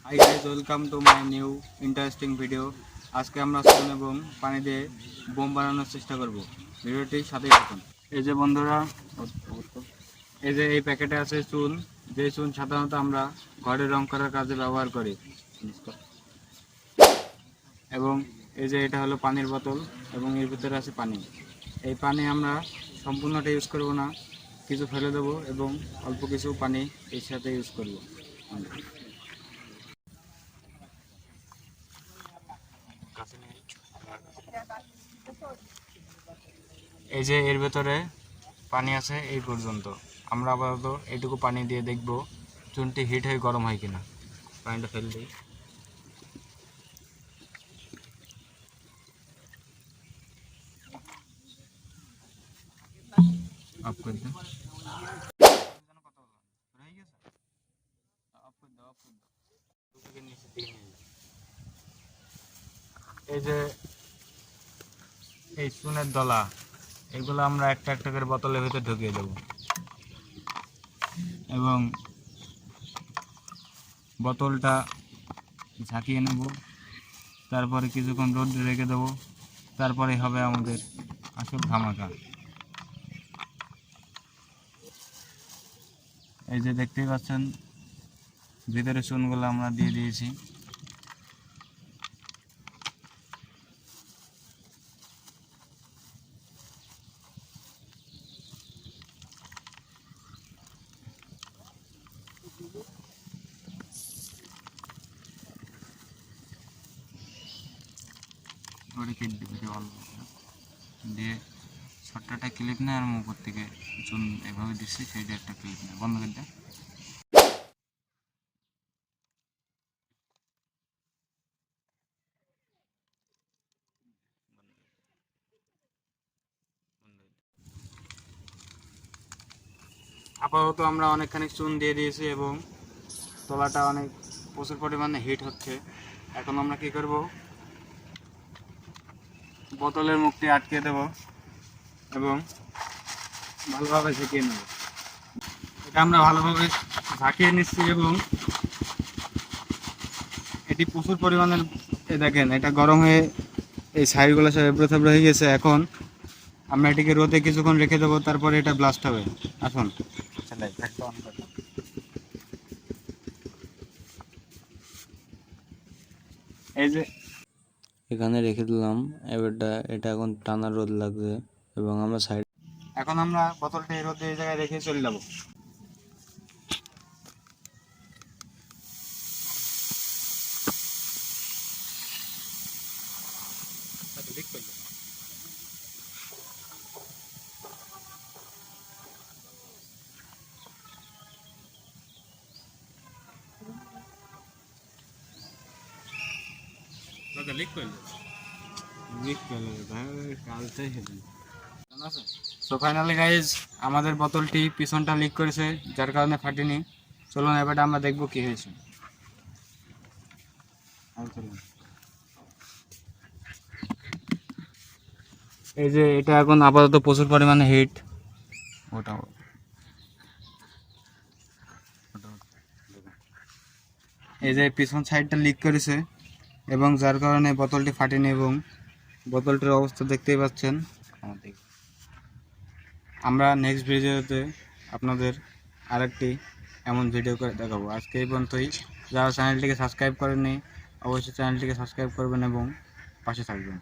Hi guys, welcome to my new interesting video. আজকে আমরা চুন এবং পানি দিয়ে বোম বানানোর চেষ্টা করব। ভিডিওটির সাথেই থাকুন। এই যে বন্ধুরা, এই যে এই প্যাকেটে আছে চুন। যে চুন সাধারণত আমরা ঘরে রং করার কাজে ব্যবহার করি। এবং এই যে এটা হলো পানির বোতল এবং এর ভিতরে আছে পানি। এই পানি আমরা সম্পূর্ণটা ইউজ করব না, কিছু ফেলে দেবো এবং অল্প কিছু পানি এর সাথে ইউজ করব। এই যে এর ভেতরে পানি আছে এই পর্যন্ত। আমরা আপাতত এইটুকু পানি দিয়ে দেখব চুনটি হিট হয়ে গরম হয় কিনা। পানিটা ফেলে দিই। অফ করে দিন। এই যে এই চুনের দলা, এগুলো আমরা একটা একটা করে বোতলের ভিতরে ঢুকিয়ে দেব এবং বোতলটা ঝাঁকিয়ে নেব। তারপরে কিছুক্ষণ রোদে রেখে দেবো। তারপরে হবে আমাদের আসল ধামাকা। এই যে দেখতেই পাচ্ছেন ভিতরে চুনগুলো আমরা দিয়ে দিয়েছি। দিয়ে ছোট্ট একটা ক্লিপ নেয় আর উপর থেকে চুন এভাবে দিচ্ছি, সেইটা একটা ক্লিপ নেয়। বন্ধ করে দেয়। আপাতত আমরা অনেকখানি চুন দিয়ে দিয়েছি এবং তলাটা অনেক প্রচুর পরিমাণে হিট হচ্ছে। এখন আমরা কি করব, বোতলের মুখটি আটকে দেব এবং ভালোভাবে ঝাঁকিয়ে নেব। এটা আমরা ভালোভাবে ঝাঁকিয়ে নিচ্ছি এবং এটি প্রচুর পরিমাণের, দেখেন এটা গরম হয়ে এই সাইডগুলো সব এবড়ো থেবড়ো হয়ে গেছে। এখন আমরা এটিকে রোদে কিছুক্ষণ রেখে দেবো, তারপরে এটা ব্লাস্ট হবে। আসুন এই যে এখানে রেখে দিলাম। এবারটা এটা এখন টানা রোদ লাগবে এবং আমরা সাইড এখন আমরা বোতলটা এই রোদে এই জায়গায় রেখে চলে যাবো। সো ফাইনালি গাইজ, আমাদের বোতলটি পিছনটা লিক করেছে, যার কারণে ফাটেনি। চলুন এবারে আমরা দেখব কি হয়েছে। এই যে এটা এখন আপাতত প্রচুর পরিমাণে হিট। ওটা এই যে পিছন সাইডটা লিক করেছে এবং যার কারণে বোতলটি ফাটেনি এবং বোতলটির অবস্থা দেখতেই পাচ্ছেন। আমরা নেক্সট ভিডিওতে আপনাদের আরেকটি এমন ভিডিও করে দেখাবো। আজকে এই পর্যন্তই। যারা চ্যানেলটিকে সাবস্ক্রাইব করেননি অবশ্যই চ্যানেলটিকে সাবস্ক্রাইব করবেন এবং পাশে থাকবেন।